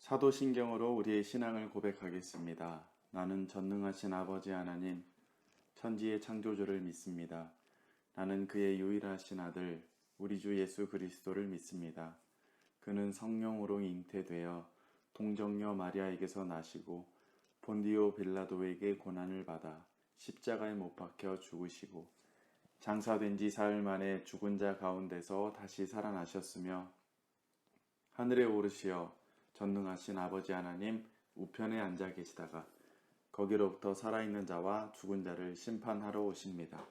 사도신경으로 우리의 신앙을 고백하겠습니다. 나는 전능하신 아버지 하나님, 천지의 창조주를 믿습니다. 나는 그의 유일하신 아들, 우리 주 예수 그리스도를 믿습니다. 그는 성령으로 잉태되어 동정녀 마리아에게서 나시고 본디오 빌라도에게 고난을 받아 십자가에 못 박혀 죽으시고 장사된 지 사흘 만에 죽은 자 가운데서 다시 살아나셨으며 하늘에 오르시어 전능하신 아버지 하나님 우편에 앉아 계시다가 거기로부터 살아있는 자와 죽은 자를 심판하러 오십니다.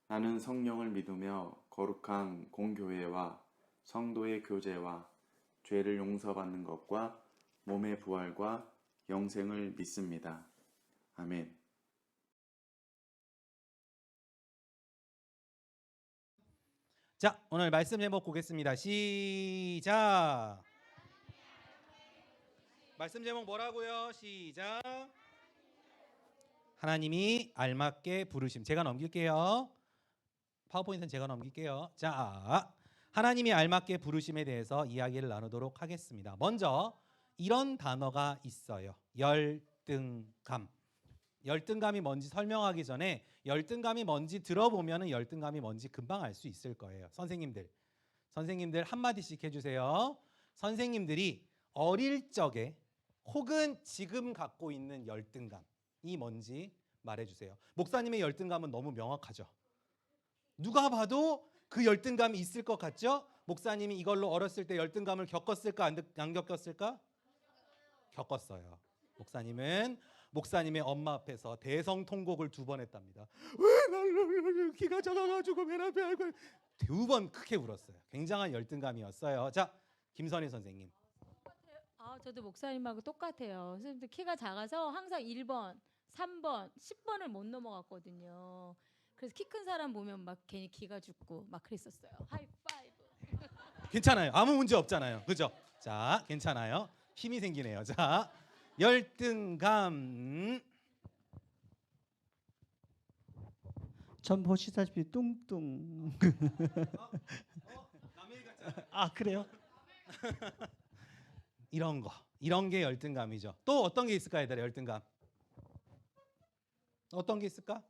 나는 성령을 믿으며 거룩한 공교회와 성도의 교제와 죄를 용서받는 것과 몸의 부활과 영생을 믿습니다. 아멘. 자, 오늘 말씀 제목 보겠습니다. 시작. 말씀 제목 뭐라고요? 시작. 하나님이 알맞게 부르심. 제가 넘길게요. 파워포인트는 제가 넘길게요. 자, 하나님이 알맞게 부르심에 대해서 이야기를 나누도록 하겠습니다. 먼저 이런 단어가 있어요. 열등감. 열등감이 뭔지 설명하기 전에 열등감이 뭔지 들어보면 열등감이 뭔지 금방 알 수 있을 거예요. 선생님들 한마디씩 해주세요. 선생님들이 어릴 적에 혹은 지금 갖고 있는 열등감이 뭔지 말해주세요. 목사님의 열등감은 너무 명확하죠. 누가 봐도 그 열등감이 있을 것 같죠? 목사님이 이걸로 어렸을 때 열등감을 겪었을까 안 겪었을까? 겪었어요. 목사님의 엄마 앞에서 대성통곡을 2번 했답니다. 왜 나를 키가 작아가지고 맨 앞에 알고 2번 크게 울었어요. 굉장한 열등감이었어요. 자, 김선희 선생님. 저도 목사님하고 똑같아요. 선생님들 키가 작아서 항상 1번, 3번, 10번을 못 넘어갔거든요. 그래서 키 큰 사람 보면 막 괜히 기가 죽고 막 그랬었어요. 하이파이브. 괜찮아요. 아무 문제 없잖아요. 그죠? 자, 괜찮아요. 힘이 생기네요. 자, 열등감. 전 보시다시피 뚱뚱. 아, 그래요? 이런 게 열등감이죠. 또 어떤 게 있을까, 얘들아? 열등감. 어떤 게 있을까?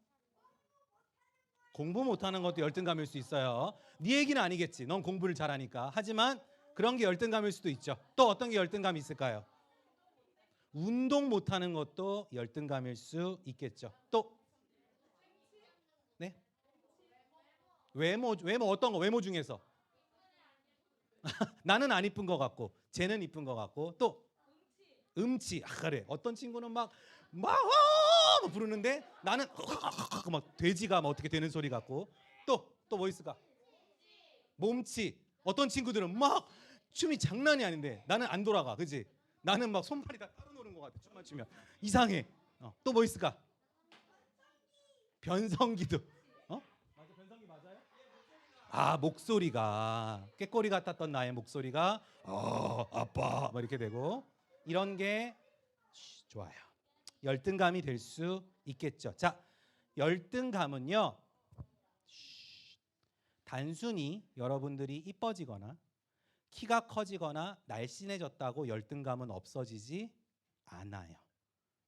공부 못하는 것도 열등감일 수 있어요. 네 얘기는 아니겠지. 넌 공부를 잘하니까. 하지만 그런 게 열등감일 수도 있죠. 또 어떤 게 열등감이 있을까요? 운동 못하는 것도 열등감일 수 있겠죠. 또 네? 외모 어떤 거? 외모 중에서 나는 안 이쁜 것 같고 쟤는 이쁜 것 같고 또 음치. 그래. 어떤 친구는 막 부르는데 나는 막 돼지가 막 어떻게 되는 소리 같고 또 뭐 있을까? 몸치. 어떤 친구들은 막 춤이 장난이 아닌데 나는 안 돌아가. 그지? 나는 막 손발이 다 따로 노는 것 같아. 춤만 추면 이상해. 또 뭐 있을까? 변성기도. 맞아, 변성기 맞아요? 목소리가 꾀꼬리 같았던 나의 목소리가 아빠 막 이렇게 되고 이런 게 좋아요. 열등감이 될 수 있겠죠. 자, 열등감은요. 단순히 여러분들이 이뻐지거나 키가 커지거나 날씬해졌다고 열등감은 없어지지 않아요.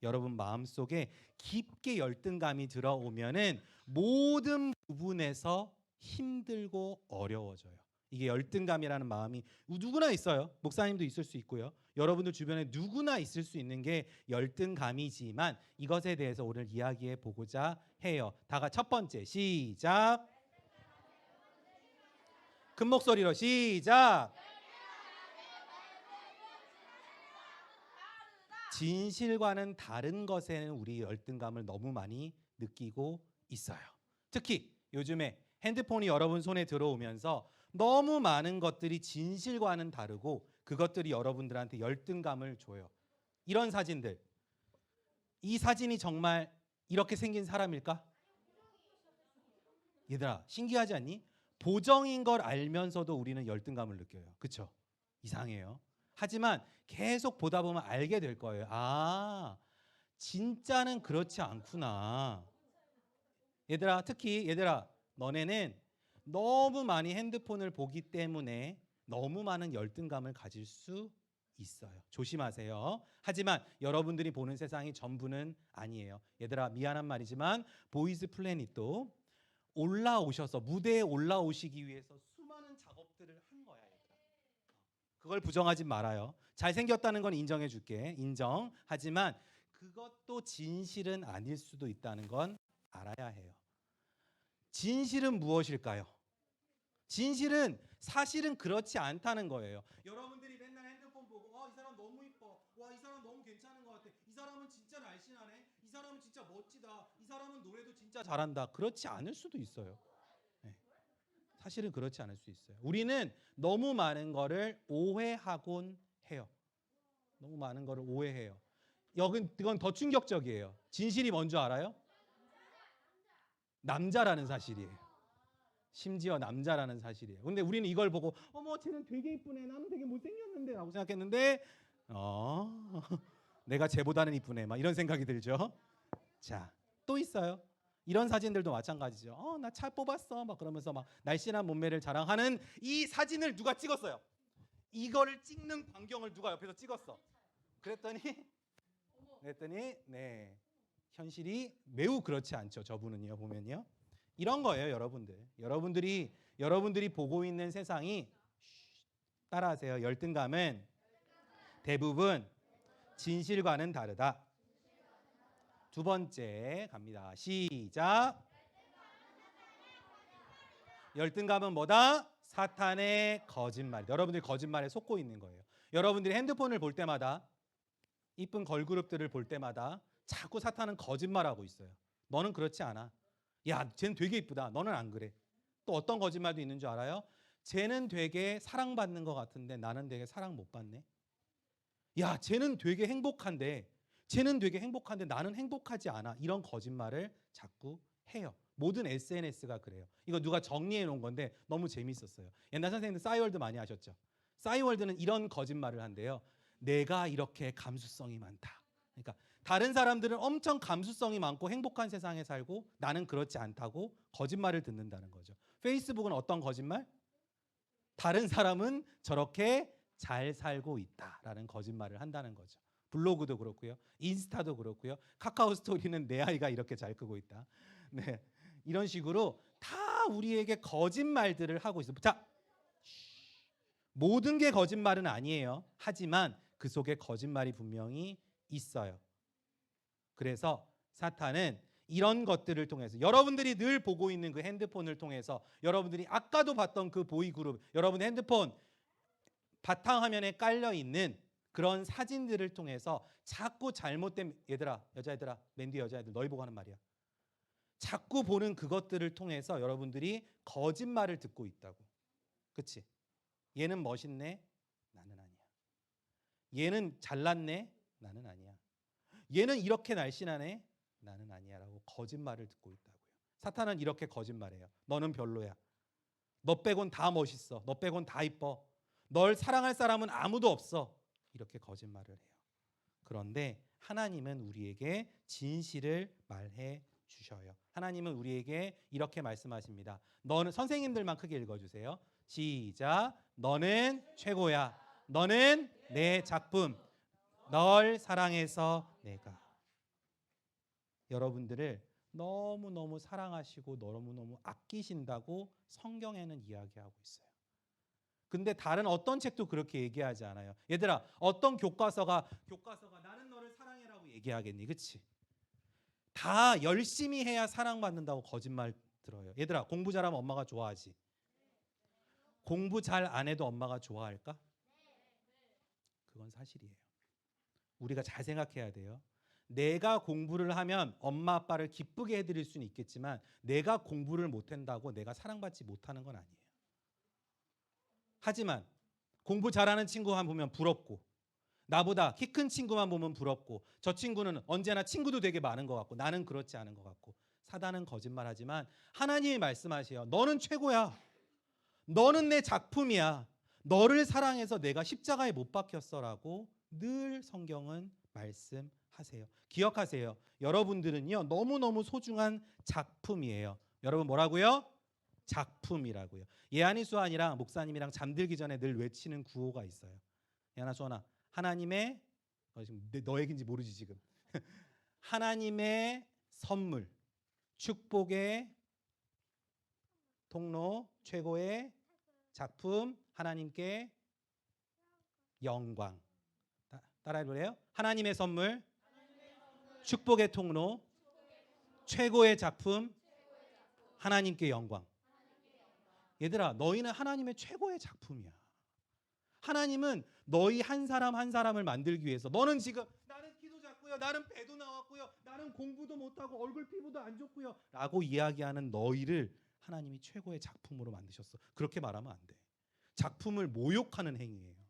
여러분 마음속에 깊게 열등감이 들어오면은 모든 부분에서 힘들고 어려워져요. 이게 열등감이라는 마음이 누구나 있어요. 목사님도 있을 수 있고요. 여러분들 주변에 누구나 있을 수 있는 게 열등감이지만 이것에 대해서 오늘 이야기해 보고자 해요. 다가 첫 번째 시작. 큰 목소리로 시작. 진실과는 다른 것에는 우리 열등감을 너무 많이 느끼고 있어요. 특히 요즘에 핸드폰이 여러분 손에 들어오면서 너무 많은 것들이 진실과는 다르고 그것들이 여러분들한테 열등감을 줘요. 이런 사진들. 이 사진이 정말 이렇게 생긴 사람일까? 얘들아, 신기하지 않니? 보정인 걸 알면서도 우리는 열등감을 느껴요. 그렇죠? 이상해요. 하지만 계속 보다 보면 알게 될 거예요. 진짜는 그렇지 않구나. 얘들아, 너네는 너무 많이 핸드폰을 보기 때문에 너무 많은 열등감을 가질 수 있어요. 조심하세요. 하지만 여러분들이 보는 세상이 전부는 아니에요. 얘들아 미안한 말이지만 보이즈 플래닛도 올라오셔서 무대에 올라오시기 위해서 수많은 작업들을 한 거야. 얘들아. 그걸 부정하지 말아요. 잘생겼다는 건 인정해 줄게. 인정. 하지만 그것도 진실은 아닐 수도 있다는 건 알아야 해요. 진실은 무엇일까요? 진실은 사실은 그렇지 않다는 거예요. 여러분들이 맨날 핸드폰 보고 이 사람 너무 이뻐. 와, 이 사람 너무 괜찮은 것 같아. 이 사람은 진짜 날씬하네. 이 사람은 진짜 멋지다. 이 사람은 노래도 진짜 잘한다. 그렇지 않을 수도 있어요. 네. 사실은 그렇지 않을 수 있어요. 우리는 너무 많은 거를 오해하곤 해요. 너무 많은 거를 오해해요. 이건 더 충격적이에요. 진실이 뭔지 알아요? 남자라는 사실이에요. 심지어 남자라는 사실이에요. 근데 우리는 이걸 보고 어머 쟤는 되게 이쁘네. 나는 되게 못생겼는데 라고 생각했는데 내가 쟤보다는 이쁘네. 막 이런 생각이 들죠. 자, 또 있어요. 이런 사진들도 마찬가지죠. 나 잘 뽑았어. 막 그러면서 막 날씬한 몸매를 자랑하는 이 사진을 누가 찍었어요? 이거를 찍는 광경을 누가 옆에서 찍었어. 그랬더니 네. 현실이 매우 그렇지 않죠. 저분은요. 보면요. 이런 거예요, 여러분들. 여러분들이 보고 있는 세상이 따라하세요. 열등감은 대부분 진실과는 다르다. 두 번째 갑니다. 시작. 열등감은 뭐다? 사탄의 거짓말. 여러분들이 거짓말에 속고 있는 거예요. 여러분들이 핸드폰을 볼 때마다 이쁜 걸그룹들을 볼 때마다 자꾸 사탄은 거짓말하고 있어요. 너는 그렇지 않아. 야, 쟤는 되게 이쁘다. 너는 안 그래. 또 어떤 거짓말도 있는 줄 알아요? 쟤는 되게 사랑받는 것 같은데 나는 되게 사랑 못 받네. 야, 쟤는 되게 행복한데 나는 행복하지 않아. 이런 거짓말을 자꾸 해요. 모든 SNS가 그래요. 이거 누가 정리해 놓은 건데 너무 재밌었어요. 옛날 선생님들 싸이월드 많이 하셨죠? 싸이월드는 이런 거짓말을 한대요. 내가 이렇게 감수성이 많다. 그러니까 다른 사람들은 엄청 감수성이 많고 행복한 세상에 살고 나는 그렇지 않다고 거짓말을 듣는다는 거죠. 페이스북은 어떤 거짓말? 다른 사람은 저렇게 잘 살고 있다라는 거짓말을 한다는 거죠. 블로그도 그렇고요. 인스타도 그렇고요. 카카오 스토리는 내 아이가 이렇게 잘 크고 있다. 네. 이런 식으로 다 우리에게 거짓말들을 하고 있어요. 자, 모든 게 거짓말은 아니에요. 하지만 그 속에 거짓말이 분명히 있어요. 그래서 사탄은 이런 것들을 통해서 여러분들이 늘 보고 있는 그 핸드폰을 통해서 여러분들이 아까도 봤던 그 보이그룹, 여러분 핸드폰 바탕화면에 깔려 있는 그런 사진들을 통해서 자꾸 잘못된 여자애들아, 맨디 여자애들 너희 보고 하는 말이야. 자꾸 보는 그것들을 통해서 여러분들이 거짓말을 듣고 있다고. 그치? 얘는 멋있네? 나는 아니야. 얘는 잘났네? 나는 아니야. 얘는 이렇게 날씬하네? 나는 아니야 라고 거짓말을 듣고 있다고요. 사탄은 이렇게 거짓말해요. 너는 별로야. 너 빼곤 다 멋있어. 너 빼곤 다 이뻐. 널 사랑할 사람은 아무도 없어. 이렇게 거짓말을 해요. 그런데 하나님은 우리에게 진실을 말해 주셔요. 하나님은 우리에게 이렇게 말씀하십니다. 너는, 선생님들만 크게 읽어주세요. 시작. 너는 최고야. 너는 내 작품. 널 사랑해서 내가. 여러분들을 너무너무 사랑하시고 너무너무 아끼신다고 성경에는 이야기하고 있어요. 근데 다른 어떤 책도 그렇게 얘기하지 않아요. 얘들아, 어떤 교과서가 나는 너를 사랑해라고 얘기하겠니? 그치? 다 열심히 해야 사랑받는다고 거짓말 들어요. 얘들아, 공부 잘하면 엄마가 좋아하지? 공부 잘 안 해도 엄마가 좋아할까? 그건 사실이에요. 우리가 잘 생각해야 돼요. 내가 공부를 하면 엄마 아빠를 기쁘게 해드릴 수는 있겠지만 내가 공부를 못한다고 내가 사랑받지 못하는 건 아니에요. 하지만 공부 잘하는 친구만 보면 부럽고, 나보다 키 큰 친구만 보면 부럽고, 저 친구는 언제나 친구도 되게 많은 것 같고 나는 그렇지 않은 것 같고, 사단은 거짓말하지만 하나님이 말씀하세요. 너는 최고야. 너는 내 작품이야. 너를 사랑해서 내가 십자가에 못 박혔어라고 늘 성경은 말씀하세요. 기억하세요. 여러분들은요, 너무너무 소중한 작품이에요. 여러분 뭐라고요? 작품이라고요. 예한이 수환이랑 목사님이랑 잠들기 전에 늘 외치는 구호가 있어요. 예한아 수환아, 하나님의 지금 너 얘기인지 모르지 지금. 하나님의 선물, 축복의 통로, 최고의 작품, 하나님께 영광. 따라해볼래요? 하나님의 선물, 축복의 통로, 최고의 작품, 하나님께 영광. 얘들아, 너희는 하나님의 최고의 작품이야. 하나님은 너희 한 사람 한 사람을 만들기 위해서, 너는 지금 나는 키도 작고요, 나는 배도 나왔고요, 나는 공부도 못하고 얼굴 피부도 안 좋고요 라고 이야기하는 너희를 하나님이 최고의 작품으로 만드셨어. 그렇게 말하면 안 돼. 작품을 모욕하는 행위예요.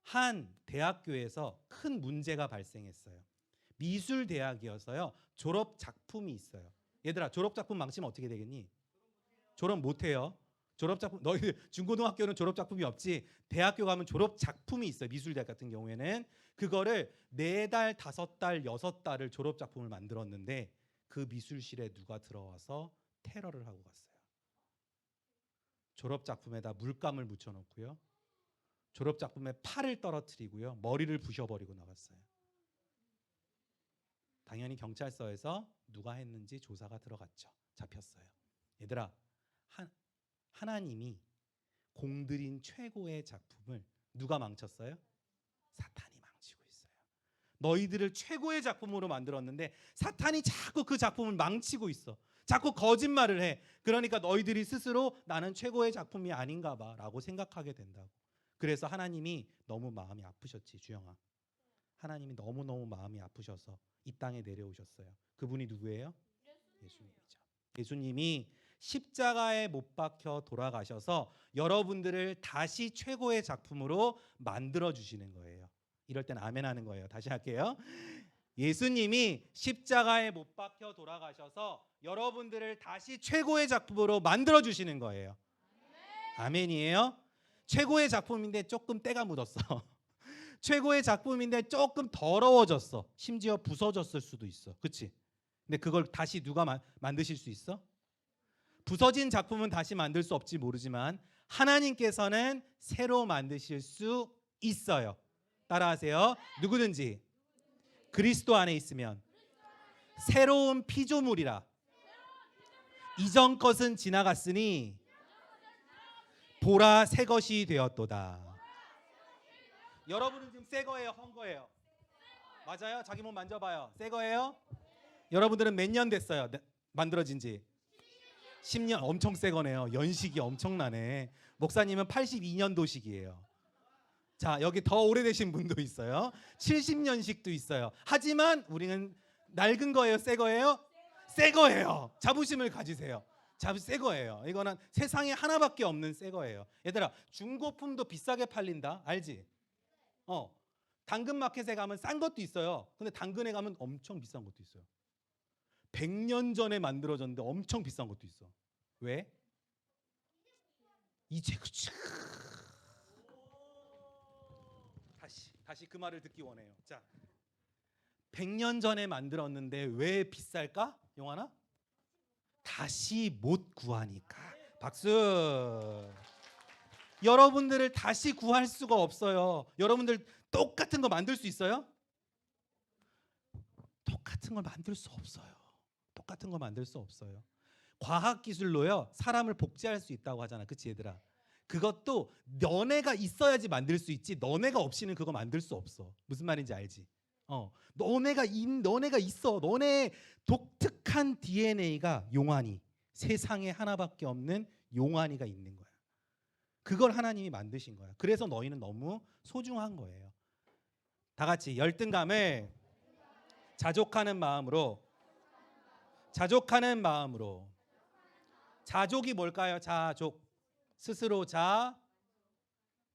한 대학교에서 큰 문제가 발생했어요. 미술 대학이어서요, 졸업 작품이 있어요. 얘들아, 졸업 작품 망치면 어떻게 되겠니? 졸업 못 해요. 졸업 작품, 너희들 중고등학교는 졸업 작품이 없지. 대학교 가면 졸업 작품이 있어요. 미술대학 같은 경우에는 그거를 4달, 5달, 6달을 졸업 작품을 만들었는데 그 미술실에 누가 들어와서 테러를 하고 갔어요. 졸업 작품에다 물감을 묻혀 놓고요, 졸업 작품에 팔을 떨어뜨리고요, 머리를 부셔버리고 나갔어요. 당연히 경찰서에서 누가 했는지 조사가 들어갔죠. 잡혔어요. 얘들아, 하나님이 공들인 최고의 작품을 누가 망쳤어요? 사탄이 망치고 있어요. 너희들을 최고의 작품으로 만들었는데 사탄이 자꾸 그 작품을 망치고 있어. 자꾸 거짓말을 해. 그러니까 너희들이 스스로 나는 최고의 작품이 아닌가 봐 라고 생각하게 된다고. 그래서 하나님이 너무 마음이 아프셨지, 주영아. 하나님이 너무너무 마음이 아프셔서 이 땅에 내려오셨어요. 그분이 누구예요? 예수님이죠. 예수님이 십자가에 못 박혀 돌아가셔서 여러분들을 다시 최고의 작품으로 만들어 주시는 거예요. 이럴 땐 아멘 하는 거예요. 다시 할게요. 예수님이 십자가에 못 박혀 돌아가셔서 여러분들을 다시 최고의 작품으로 만들어 주시는 거예요. 아멘이에요. 최고의 작품인데 조금 때가 묻었어. 최고의 작품인데 조금 더러워졌어. 심지어 부서졌을 수도 있어. 그렇지? 근데 그걸 다시 누가 만드실 수 있어? 부서진 작품은 다시 만들 수 없지 모르지만 하나님께서는 새로 만드실 수 있어요. 따라하세요. 누구든지 그리스도 안에 있으면 새로운 피조물이라. 이전 것은 지나갔으니 보라 새 것이 되었도다. 여러분은 지금 새 거예요, 헌 거예요? 맞아요? 자기 몸 만져봐요. 새 거예요? 여러분들은 몇 년 됐어요? 만들어진 지 10년. 엄청 새 거네요. 연식이 엄청나네. 목사님은 82년도식이에요. 자, 여기 더 오래되신 분도 있어요. 70년식도 있어요. 하지만 우리는 낡은 거예요, 새 거예요? 새 거예요. 자부심을 가지세요. 새 거예요. 이거는 세상에 하나밖에 없는 새 거예요. 얘들아, 중고품도 비싸게 팔린다. 알지? 당근마켓에 가면 싼 것도 있어요. 근데 당근에 가면 엄청 비싼 것도 있어요. 100년 전에 만들어졌는데 엄청 비싼 것도 있어. 왜? 이제 그치. 다시 그 말을 듣기 원해요. 자, 100년 전에 만들었는데 왜 비쌀까? 용하나? 다시 못 구하니까. 박수. 여러분들을 다시 구할 수가 없어요. 여러분들 똑같은 거 만들 수 있어요? 똑같은 걸 만들 수 없어요. 똑같은 거 만들 수 없어요. 과학 기술로요, 사람을 복제할 수 있다고 하잖아. 그치 얘들아? 그것도 너네가 있어야지 만들 수 있지, 너네가 없이는 그거 만들 수 없어. 무슨 말인지 알지? 너네가 있어. 너네 독특한 DNA가 용환이, 세상에 하나밖에 없는 용환이가 있는 거야. 그걸 하나님이 만드신 거야. 그래서 너희는 너무 소중한 거예요. 다 같이 열등감을 자족하는 마음으로. 자족이 뭘까요? 자족. 스스로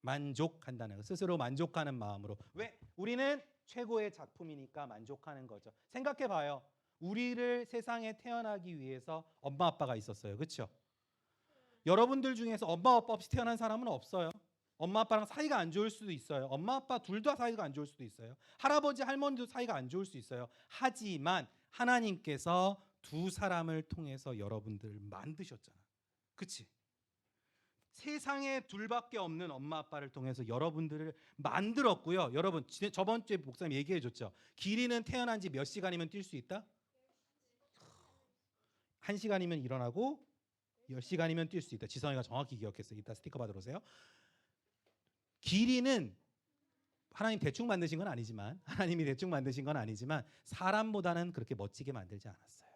만족한다는 거. 스스로 만족하는 마음으로. 왜? 우리는 최고의 작품이니까 만족하는 거죠. 생각해 봐요. 우리를 세상에 태어나기 위해서 엄마 아빠가 있었어요. 그렇죠? 여러분들 중에서 엄마 아빠 없이 태어난 사람은 없어요. 엄마 아빠랑 사이가 안 좋을 수도 있어요. 엄마 아빠 둘 다 사이가 안 좋을 수도 있어요. 할아버지 할머니도 사이가 안 좋을 수 있어요. 하지만 하나님께서 두 사람을 통해서 여러분들을 만드셨잖아. 그치? 세상에 둘밖에 없는 엄마 아빠를 통해서 여러분들을 만들었고요. 여러분 저번 주에 목사님 얘기해 줬죠. 길이는 태어난 지 몇 시간이면 뛸 수 있다? 1시간이면 일어나고 10시간이면 뛸 수 있다. 지성이가 정확히 기억했어요. 이따 스티커 받으러 오세요. 길이는 하나님 대충 만드신 건 아니지만 하나님이 대충 만드신 건 아니지만 사람보다는 그렇게 멋지게 만들지 않았어요.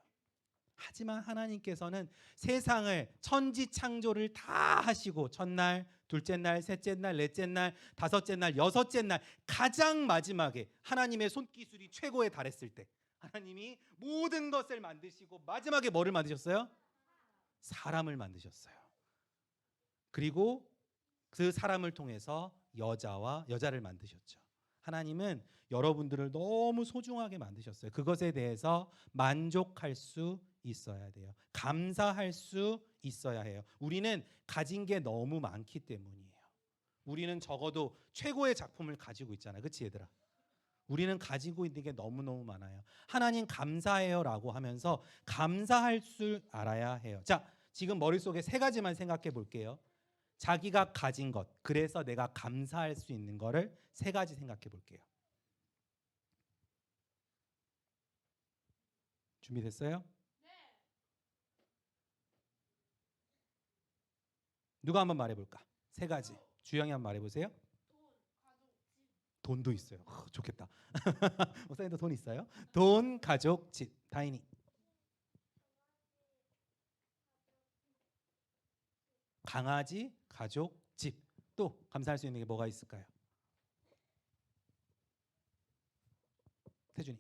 하지만 하나님께서는 세상을 천지 창조를 다 하시고 첫날, 둘째 날, 셋째 날, 넷째 날, 다섯째 날, 여섯째 날 가장 마지막에 하나님의 손기술이 최고에 달했을 때 하나님이 모든 것을 만드시고 마지막에 뭐를 만드셨어요? 사람을 만드셨어요. 그리고 그 사람을 통해서 여자를 만드셨죠. 하나님은 여러분들을 너무 소중하게 만드셨어요. 그것에 대해서 만족할 수 있어야 돼요. 감사할 수 있어야 해요. 우리는 가진 게 너무 많기 때문이에요. 우리는 적어도 최고의 작품을 가지고 있잖아요. 그렇지 얘들아? 우리는 가지고 있는 게 너무너무 많아요. 하나님 감사해요라고 하면서 감사할 줄 알아야 해요. 자, 지금 머릿속에 3가지만 생각해 볼게요. 자기가 가진 것, 그래서 내가 감사할 수 있는 거를 3가지 생각해 볼게요. 준비됐어요? 네. 누가 한번 말해볼까? 3가지. 주영이 한번 말해보세요. 돈도 있어요. 좋겠다. 목사님도 돈 있어요? 돈, 가족, 집. 다인이. 강아지, 가족, 집. 또 감사할 수 있는 게 뭐가 있을까요? 태준이.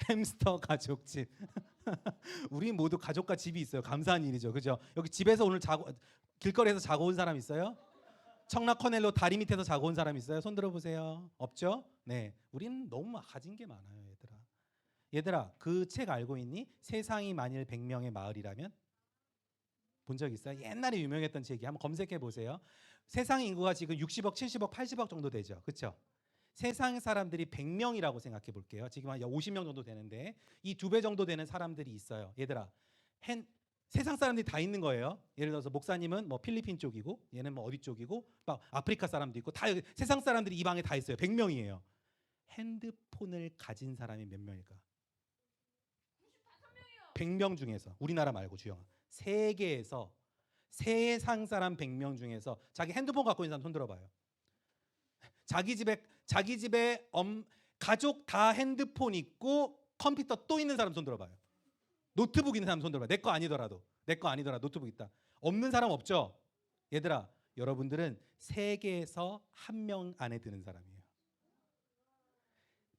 햄스터, 가족, 집. 우리 모두 가족과 집이 있어요. 감사한 일이죠. 그죠? 여기 집에서 오늘 길거리에서 자고 온 사람 있어요? 청라 커넬로 다리 밑에서 자고 온 사람 있어요? 손 들어보세요. 없죠? 네, 우리는 너무 가진 게 많아요, 얘들아. 얘들아, 그 책 알고 있니? 세상이 만일 100명의 마을이라면? 본 적 있어요? 옛날에 유명했던 책이 한번 검색해 보세요. 세상 인구가 지금 60억, 70억, 80억 정도 되죠. 그렇죠? 세상 사람들이 100명이라고 생각해 볼게요. 지금 한 50명 정도 되는데 이 2배 정도 되는 사람들이 있어요. 얘들아, 세상 사람들이 다 있는 거예요. 예를 들어서 목사님은 뭐 필리핀 쪽이고 얘는 뭐 어디 쪽이고 막 아프리카 사람도 있고 다 세상 사람들이 이 방에 다 있어요. 100명이에요. 핸드폰을 가진 사람이 몇 명일까? 100명 중에서 중에서 말고 주영아. 세계에서 세상 사람 100명 중에서 자기 핸드폰 갖고 있는 사람 손 들어봐요. 자기 집에 가족 다 핸드폰 있고 컴퓨터 또 있는 사람 손 들어봐요. 노트북 있는 사람 손 들어봐요. 내 거 아니더라도 노트북 있다. 없는 사람 없죠? 얘들아, 여러분들은 세계에서 1명 안에 드는 사람이에요.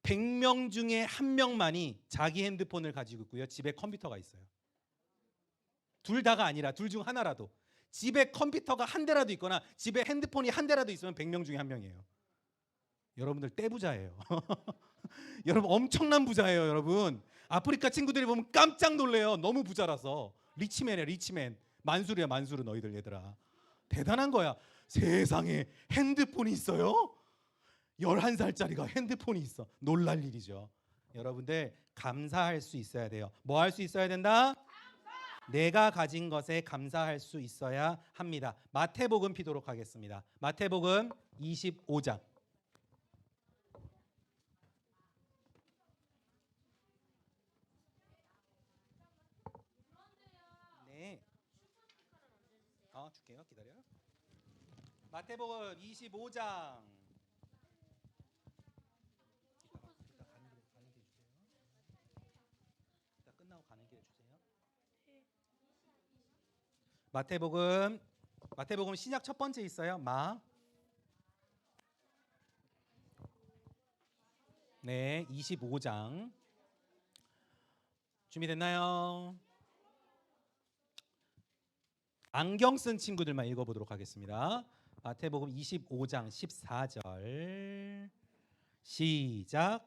100명 중에 1명만이 자기 핸드폰을 가지고 있고요. 집에 컴퓨터가 있어요. 둘 다가 아니라 둘 중 하나라도 집에 컴퓨터가 한 대라도 있거나 집에 핸드폰이 한 대라도 있으면 100명 중에 1명이에요. 여러분들 떼부자예요. 여러분 엄청난 부자예요. 여러분 아프리카 친구들이 보면 깜짝 놀래요. 너무 부자라서. 리치맨이야 리치맨. 만수르야 만수르 너희들 얘들아. 대단한 거야. 세상에 핸드폰이 있어요? 11살짜리가 핸드폰이 있어. 놀랄 일이죠. 여러분들 감사할 수 있어야 돼요. 뭐 할 수 있어야 된다? 내가 가진 것에 감사할 수 있어야 합니다. 마태복음 피도록 하겠습니다. 마태복음 25장. 네. 줄게요. 기다려. 마태복음 25장. 이따 가는 길에 주세요. 이따 끝나고 가는 길에 주세요. 마태복음 신약 첫 번째 있어요. 네, 25장. 준비됐나요? 안경 쓴 친구들만 읽어보도록 하겠습니다. 마태복음 25장 14절 시작.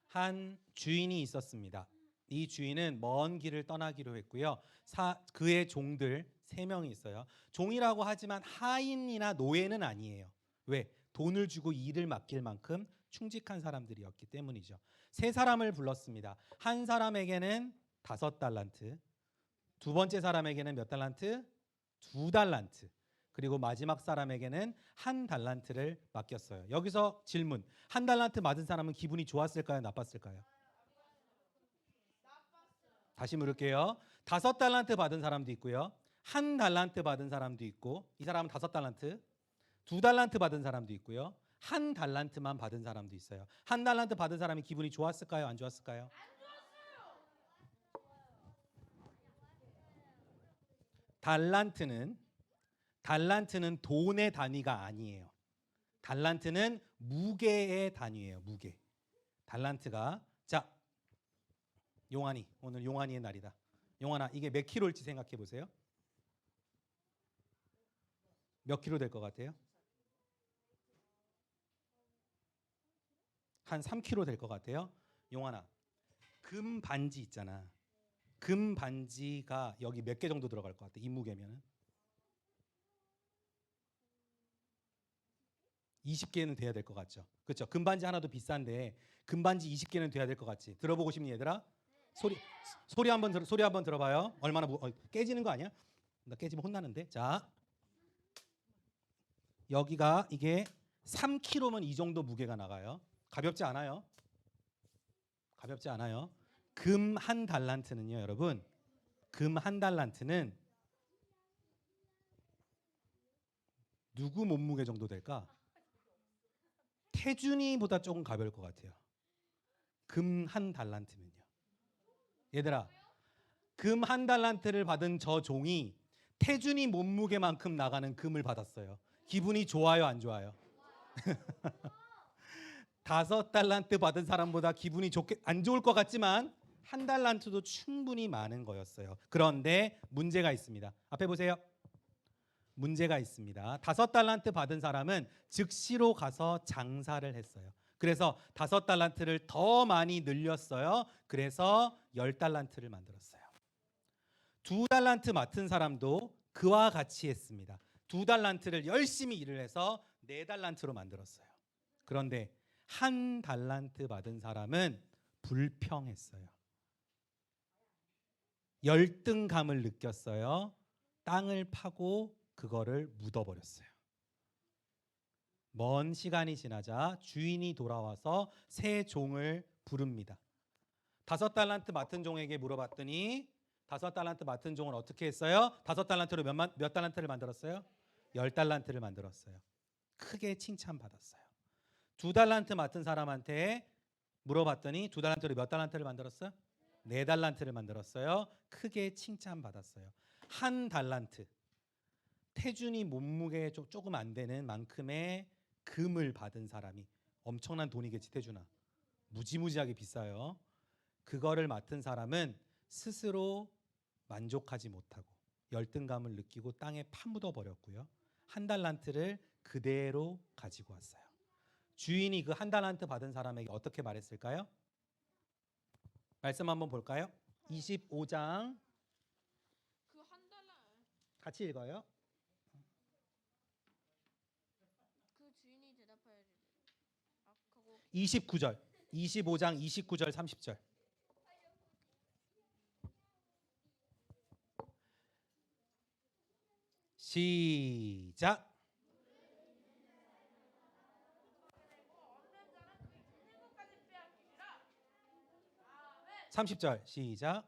한 주인이 있었습니다. 이 주인은 먼 길을 떠나기로 했고요. 그의 종들 3명이 있어요. 종이라고 하지만 하인이나 노예는 아니에요. 왜? 돈을 주고 일을 맡길 만큼 충직한 사람들이었기 때문이죠. 세 사람을 불렀습니다. 한 사람에게는 5달란트, 두 번째 사람에게는 몇 달란트? 2달란트. 그리고 마지막 사람에게는 1달란트를 맡겼어요. 여기서 질문. 1달란트 받은 사람은 기분이 좋았을까요? 나빴을까요? 다시 물을게요. 5달란트 받은 사람도 있고요. 1달란트 받은 사람도 있고, 이 사람은 5달란트, 2달란트 받은 사람도 있고요. 1달란트만 받은 사람도 있어요. 1달란트 받은 사람이 기분이 좋았을까요? 안 좋았을까요? 달란트는 돈의 단위가 아니에요. 달란트는 무게의 단위예요. 무게. 달란트가 자, 용환이 오늘 용환이의 날이다. 용환아, 이게 몇 킬로일지 생각해 보세요. 몇 킬로 될 것 같아요? 한 3킬로 될 것 같아요. 용환아, 금 반지 있잖아. 금 반지가 여기 몇 개 정도 들어갈 것 같아? 이 무게면은 20개는 돼야 될 것 같죠. 그렇죠? 금반지 하나도 비싼데 금반지 20개는 돼야 될 것 같지. 들어보고 싶니 얘들아? 소리 한번 들어봐요. 얼마나 깨지는 거 아니야? 나 깨지면 혼나는데. 자, 여기가 이게 3kg면 이 정도 무게가 나가요. 가볍지 않아요. 가볍지 않아요. 금 1달란트는요, 여러분. 금 1달란트는 누구 몸무게 정도 될까? 태준이보다 조금 가벼울 것 같아요. 금 1달란트면요. 얘들아, 금 1달란트를 받은 저 종이 태준이 몸무게만큼 나가는 금을 받았어요. 기분이 좋아요, 안 좋아요? 5달란트 받은 사람보다 기분이 안 좋을 것 같지만 1달란트도 충분히 많은 거였어요. 그런데 문제가 있습니다. 앞에 보세요. 문제가 있습니다. 5달란트 받은 사람은 즉시로 가서 장사를 했어요. 그래서 5달란트를 더 많이 늘렸어요. 그래서 10달란트를 만들었어요. 2달란트 맡은 사람도 그와 같이 했습니다. 2달란트를 열심히 일을 해서 4달란트로 만들었어요. 그런데 1달란트 받은 사람은 불평했어요. 열등감을 느꼈어요. 땅을 파고 그거를 묻어버렸어요. 먼 시간이 지나자 주인이 돌아와서 새 종을 부릅니다. 5달란트 맡은 종에게 물어봤더니 5달란트 맡은 종은 어떻게 했어요? 5달란트로 몇 달란트를 만들었어요? 10달란트를 만들었어요. 크게 칭찬받았어요. 2달란트 맡은 사람한테 물어봤더니 2달란트로 몇 달란트를 만들었어요? 4달란트를 만들었어요. 크게 칭찬받았어요. 1달란트. 태준이 몸무게에 조금 안 되는 만큼의 금을 받은 사람이 엄청난 돈이겠지. 태준아, 무지무지하게 비싸요. 그거를 맡은 사람은 스스로 만족하지 못하고 열등감을 느끼고 땅에 파묻어 버렸고요. 1달란트를 그대로 가지고 왔어요. 주인이 그 1달란트 받은 사람에게 어떻게 말했을까요? 말씀 한번 볼까요? 25장 같이 읽어요. 그 주인이 대답하여 악하고 29절 25장 29절 30절 시작. 30절 시작.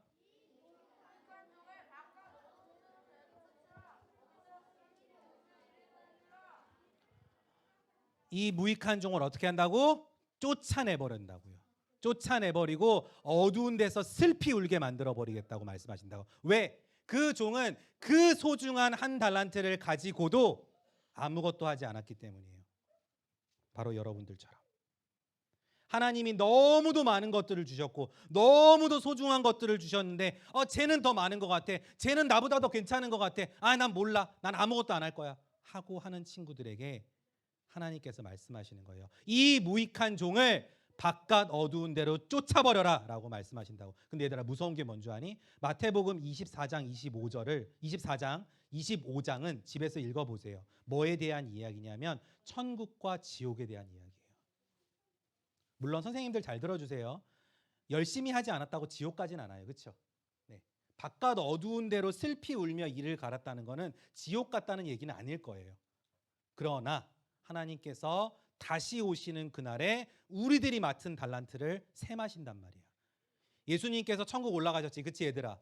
이 무익한 종을 어떻게 한다고? 쫓아내버린다고요. 쫓아내버리고 어두운 데서 슬피 울게 만들어버리겠다고 말씀하신다고. 왜? 그 종은 그 소중한 1달란트를 가지고도 아무것도 하지 않았기 때문이에요. 바로 여러분들처럼. 하나님이 너무도 많은 것들을 주셨고 너무도 소중한 것들을 주셨는데 쟤는 더 많은 것 같아. 쟤는 나보다 더 괜찮은 것 같아. 난 몰라. 난 아무것도 안 할 거야. 하고 하는 친구들에게 하나님께서 말씀하시는 거예요. 이 무익한 종을 바깥 어두운 데로 쫓아버려라 라고 말씀하신다고. 근데 얘들아, 무서운 게 뭔 줄 아니? 마태복음 24장 25장은 집에서 읽어보세요. 뭐에 대한 이야기냐면 천국과 지옥에 대한 이야기예요. 물론 선생님들 잘 들어주세요. 열심히 하지 않았다고 지옥 가진 않아요. 그렇죠? 네. 바깥 어두운 데로 슬피 울며 이를 갈았다는 거는 지옥 갔다는 얘기는 아닐 거예요. 그러나 하나님께서 다시 오시는 그날에 우리들이 맡은 달란트를 셈하신단 말이에요. 예수님께서 천국 올라가셨지. 그치 얘들아?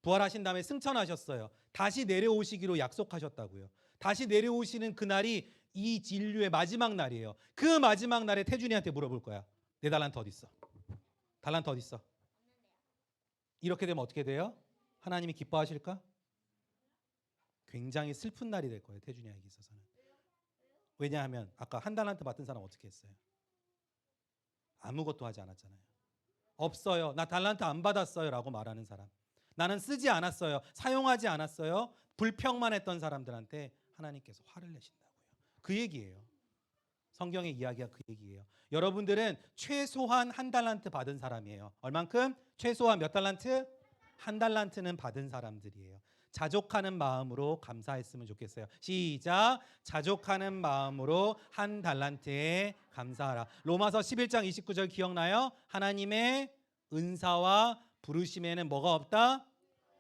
부활하신 다음에 승천하셨어요. 다시 내려오시기로 약속하셨다고요. 다시 내려오시는 그날이 이 인류의 마지막 날이에요. 그 마지막 날에 태준이한테 물어볼 거야. 내 달란트 어디 있어? 달란트 어디 있어? 이렇게 되면 어떻게 돼요? 하나님이 기뻐하실까? 굉장히 슬픈 날이 될 거예요. 태준이에게 있어서는. 왜냐하면 아까 한 달란트 받은 사람 어떻게 했어요? 아무것도 하지 않았잖아요. 없어요. 나 달란트 안 받았어요 라고 말하는 사람. 나는 쓰지 않았어요. 사용하지 않았어요. 불평만 했던 사람들한테 하나님께서 화를 내신다고요. 그 얘기예요. 성경의 이야기가 그 얘기예요. 여러분들은 최소한 한 달란트 받은 사람이에요. 얼만큼? 최소한 몇 달란트? 한 달란트는 받은 사람들이에요. 자족하는 마음으로 감사했으면 좋겠어요. 시작. 자족하는 마음으로 한 달란트에 감사하라. 로마서 11장 29절 기억나요? 하나님의 은사와 부르심에는 뭐가 없다?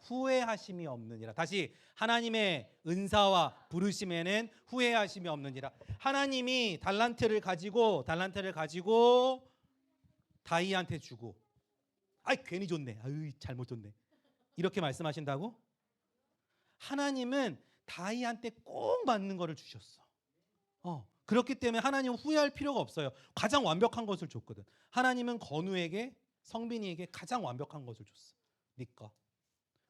후회하심이 없느니라. 다시 하나님의 은사와 부르심에는 후회하심이 없느니라. 하나님이 달란트를 가지고 다이한테 주고 아이 괜히 줬네. 아유 잘못 줬네. 이렇게 말씀하신다고? 하나님은 다이한테 꼭 맞는 거를 주셨어. 그렇기 때문에 하나님은 후회할 필요가 없어요. 가장 완벽한 것을 줬거든. 하나님은 건우에게 성빈이에게 가장 완벽한 것을 줬어. 네 거.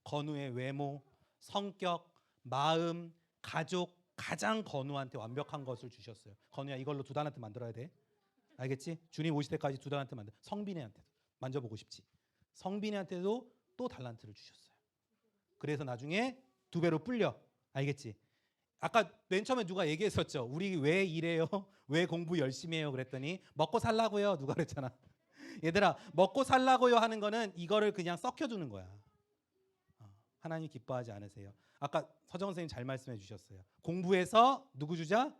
건우의 외모, 성격, 마음, 가족 가장 건우한테 완벽한 것을 주셨어요. 건우야 이걸로 두 달란트 만들어야 돼. 알겠지? 주님 오실 때까지 두 달란트 만들. 성빈이한테 만져보고 싶지. 성빈이한테도 또 달란트를 주셨어요. 그래서 나중에 두 배로 불려. 알겠지? 아까 맨 처음에 누가 얘기했었죠. 우리 왜 이래요? 왜 공부 열심히 해요? 그랬더니 먹고 살라고요. 누가 그랬잖아. 얘들아 먹고 살라고요 하는 거는 이거를 그냥 썩혀두는 거야. 하나님 기뻐하지 않으세요. 아까 서정 선생님 잘 말씀해 주셨어요. 공부해서 누구 주자?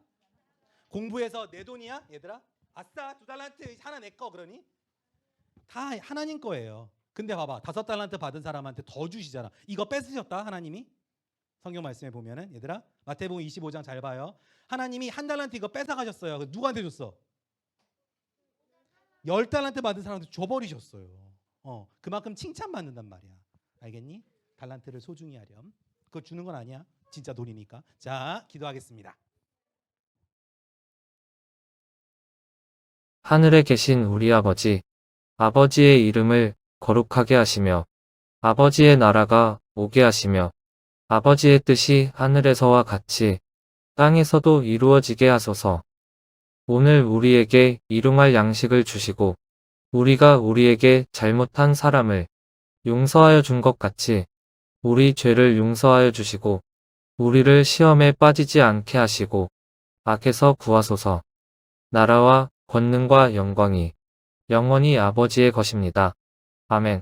공부해서 내 돈이야? 얘들아? 아싸 두 달란트 하나 내 거 그러니? 다 하나님 거예요. 근데 봐봐 5달란트 받은 사람한테 더 주시잖아. 이거 뺏으셨다 하나님이? 성경 말씀에 보면은 얘들아 마태복음 25장 잘 봐요. 하나님이 한 달란트 이거 뺏어가셨어요. 누구한테 줬어? 10달란트 받은 사람한테 줘버리셨어요. 그만큼 칭찬받는단 말이야. 알겠니? 달란트를 소중히 하렴. 그거 주는 건 아니야. 진짜 돈이니까. 자, 기도하겠습니다. 하늘에 계신 우리 아버지, 아버지의 이름을 거룩하게 하시며 아버지의 나라가 오게 하시며 아버지의 뜻이 하늘에서와 같이 땅에서도 이루어지게 하소서. 오늘 우리에게 일용할 양식을 주시고 우리가 우리에게 잘못한 사람을 용서하여 준 것 같이 우리 죄를 용서하여 주시고 우리를 시험에 빠지지 않게 하시고 악에서 구하소서. 나라와 권능과 영광이 영원히 아버지의 것입니다. 아멘.